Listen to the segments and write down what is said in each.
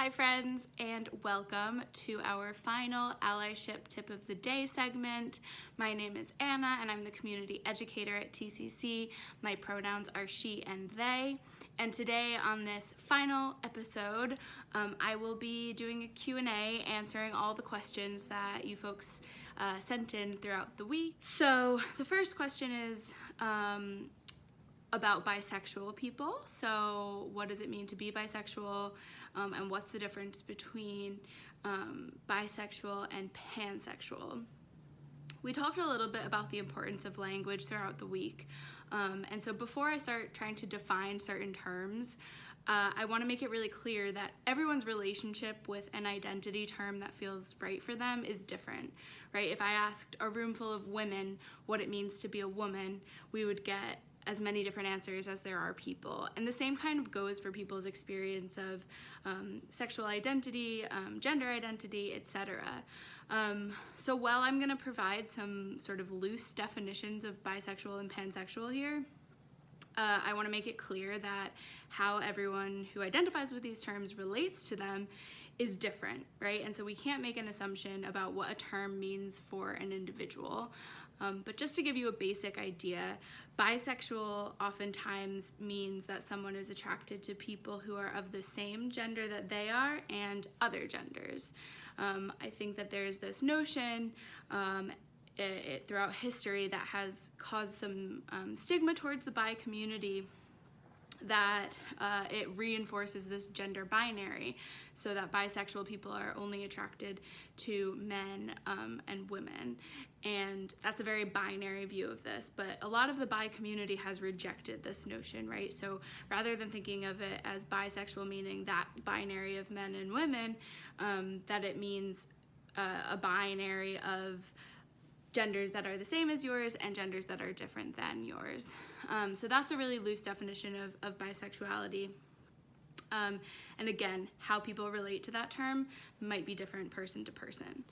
Hi friends, and welcome to our final Allyship Tip of the Day segment. My name is Anna and I'm the Community Educator at TCC. My pronouns are she and they. And today on this final episode, I will be doing a Q&A answering all the questions that you folks sent in throughout the week. So the first question is about bisexual people. So what does it mean to be bisexual? And what's the difference between bisexual and pansexual? We talked a little bit about the importance of language throughout the week. And so before I start trying to define certain terms, I want to make it really clear that everyone's relationship with an identity term that feels right for them is different, right? If I asked a room full of women what it means to be a woman, we would get as many different answers as there are people. And the same kind of goes for people's experience of sexual identity, gender identity, etc. So while I'm gonna provide some sort of loose definitions of bisexual and pansexual here, I wanna make it clear that how everyone who identifies with these terms relates to them is different, right? And so we can't make an assumption about what a term means for an individual. But just to give you a basic idea, bisexual oftentimes means that someone is attracted to people who are of the same gender that they are and other genders. I think that there's this notion throughout history that has caused some stigma towards the bi community, that it reinforces this gender binary, so that bisexual people are only attracted to men and women. And that's a very binary view of this, but a lot of the bi community has rejected this notion, right? So rather than thinking of it as bisexual meaning that binary of men and women, that it means a binary of genders that are the same as yours and genders that are different than yours. So that's a really loose definition of bisexuality. And again, how people relate to that term might be different person to person.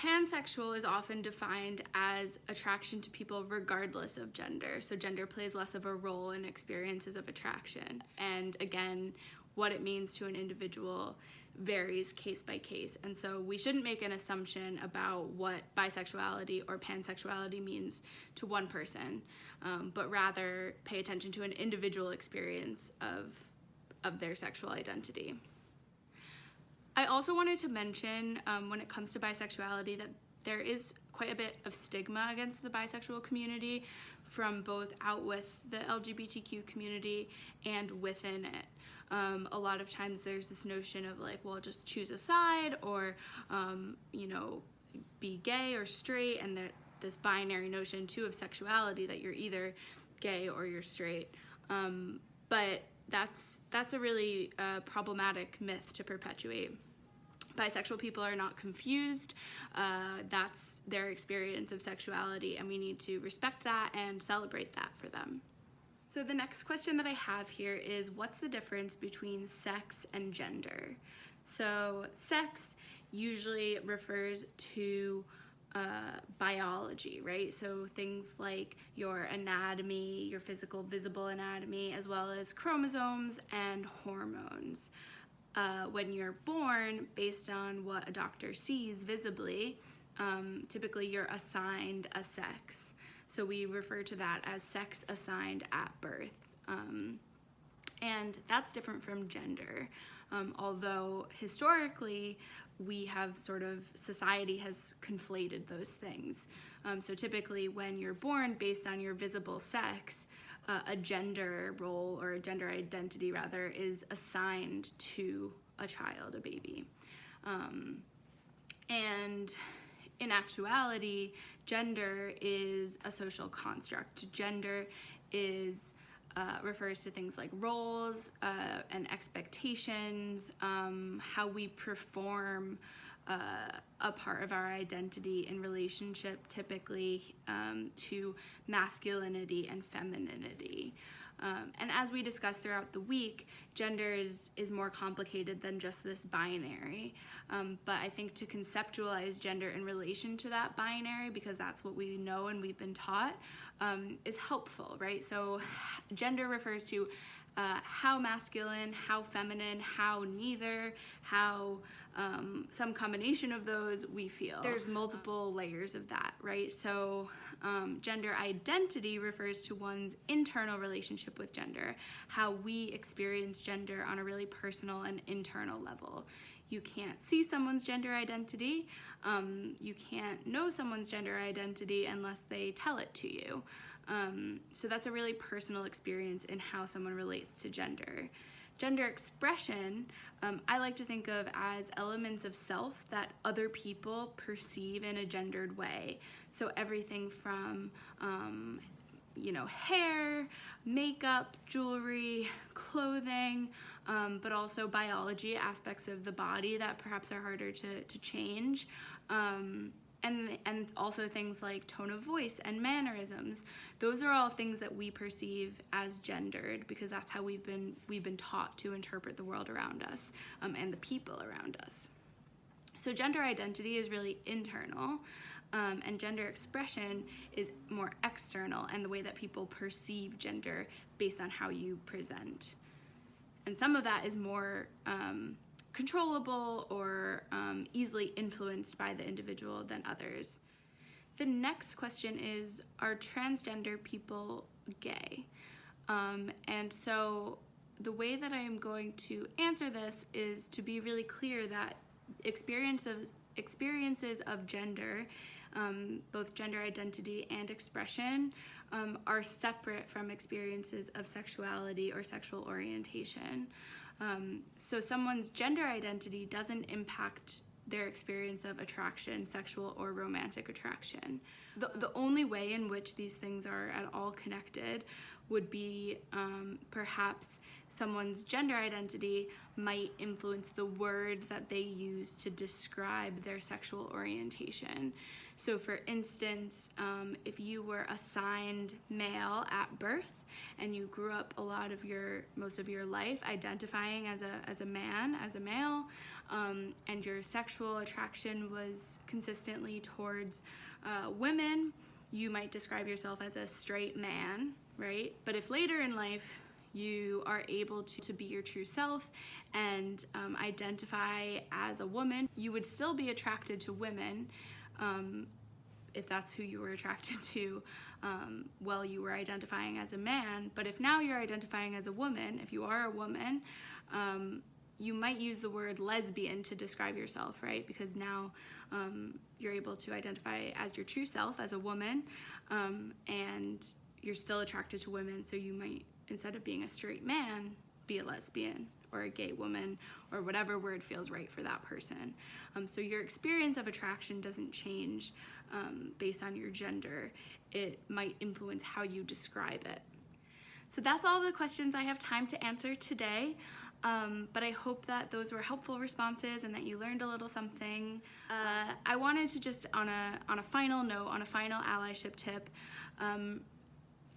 Pansexual is often defined as attraction to people regardless of gender. So gender plays less of a role in experiences of attraction. And again, what it means to an individual varies case by case. And so we shouldn't make an assumption about what bisexuality or pansexuality means to one person, but rather pay attention to an individual experience of their sexual identity. I also wanted to mention when it comes to bisexuality that there is quite a bit of stigma against the bisexual community from both out with the LGBTQ community and within it. A lot of times there's this notion of like, well, just choose a side, or be gay or straight, and this binary notion too of sexuality that you're either gay or you're straight. But that's a really problematic myth to perpetuate. Bisexual people are not confused. That's their experience of sexuality, and we need to respect that and celebrate that for them. So the next question that I have here is, what's the difference between sex and gender? So sex usually refers to biology, right? So things like your anatomy, your physical visible anatomy, as well as chromosomes and hormones. When you're born, based on what a doctor sees visibly, typically you're assigned a sex. So we refer to that as sex assigned at birth. And that's different from gender. Although historically, society has conflated those things. So typically when you're born, based on your visible sex, a gender role, or a gender identity rather, is assigned to a child, a baby. And in actuality, gender is a social construct. Gender refers to things like roles and expectations, how we perform a part of our identity in relationship typically to masculinity and femininity. And as we discussed throughout the week, gender is more complicated than just this binary. But I think to conceptualize gender in relation to that binary, because that's what we know and we've been taught, is helpful, right? So gender refers to how masculine, how feminine, how neither, how some combination of those we feel. There's multiple layers of that, right? So gender identity refers to one's internal relationship with gender, how we experience gender on a really personal and internal level. You can't see someone's gender identity. You can't know someone's gender identity unless they tell it to you. So that's a really personal experience in how someone relates to gender. Gender expression, I like to think of as elements of self that other people perceive in a gendered way. So everything from, hair, makeup, jewelry, clothing, but also biology, aspects of the body that perhaps are harder to change. And also things like tone of voice and mannerisms. Those are all things that we perceive as gendered because that's how we've been taught to interpret the world around us and the people around us. So gender identity is really internal, and gender expression is more external and the way that people perceive gender based on how you present. And some of that is more controllable or easily influenced by the individual than others. The next question is, are transgender people gay? And so the way that I am going to answer this is to be really clear that experiences of gender, both gender identity and expression, are separate from experiences of sexuality or sexual orientation. So someone's gender identity doesn't impact their experience of attraction, sexual or romantic attraction. The only way in which these things are at all connected would be perhaps someone's gender identity might influence the words that they use to describe their sexual orientation. So for instance, if you were assigned male at birth and you grew up most of your life identifying as a male, and your sexual attraction was consistently towards women, you might describe yourself as a straight man, right? But if later in life you are able to be your true self and identify as a woman, you would still be attracted to women if that's who you were attracted to while you were identifying as a man. But if now you're identifying as a woman, if you are a woman, you might use the word lesbian to describe yourself, right? Because now you're able to identify as your true self as a woman, and you're still attracted to women, so you might, instead of being a straight man, be a lesbian or a gay woman or whatever word feels right for that person. So your experience of attraction doesn't change based on your gender. It might influence how you describe it. So that's all the questions I have time to answer today. But I hope that those were helpful responses and that you learned a little something. I wanted to just, on a final note, on a final allyship tip,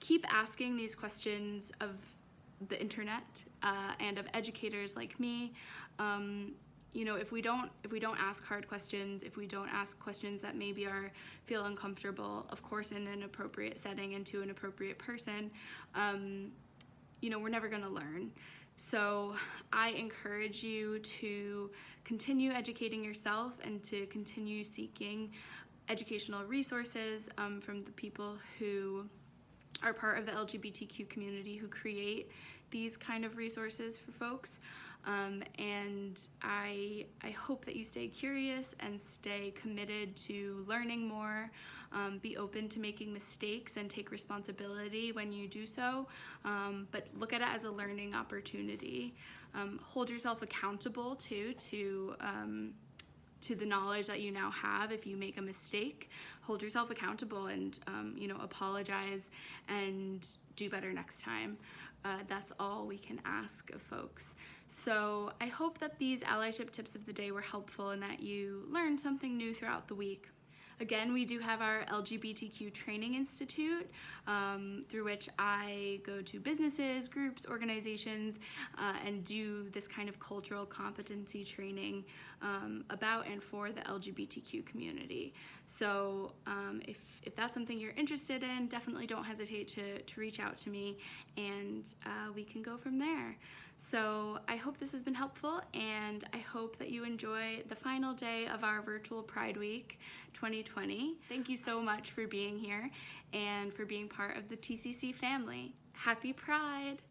keep asking these questions of the internet and of educators like me. If we don't ask hard questions, if we don't ask questions that maybe feel uncomfortable, of course in an appropriate setting and to an appropriate person, we're never going to learn. So I encourage you to continue educating yourself and to continue seeking educational resources from the people who are part of the LGBTQ community who create these kind of resources for folks. And I hope that you stay curious and stay committed to learning more, be open to making mistakes and take responsibility when you do so, but look at it as a learning opportunity. Hold yourself accountable to the knowledge that you now have. If you make a mistake, hold yourself accountable and apologize and do better next time. That's all we can ask of folks. So I hope that these allyship tips of the day were helpful and that you learned something new throughout the week. Again, we do have our LGBTQ Training Institute, through which I go to businesses, groups, organizations, and do this kind of cultural competency training about and for the LGBTQ community. So if that's something you're interested in, definitely don't hesitate to reach out to me, and we can go from there. So I hope this has been helpful, and I hope that you enjoy the final day of our virtual Pride Week 2020. Thank you so much for being here and for being part of the TCC family. Happy Pride!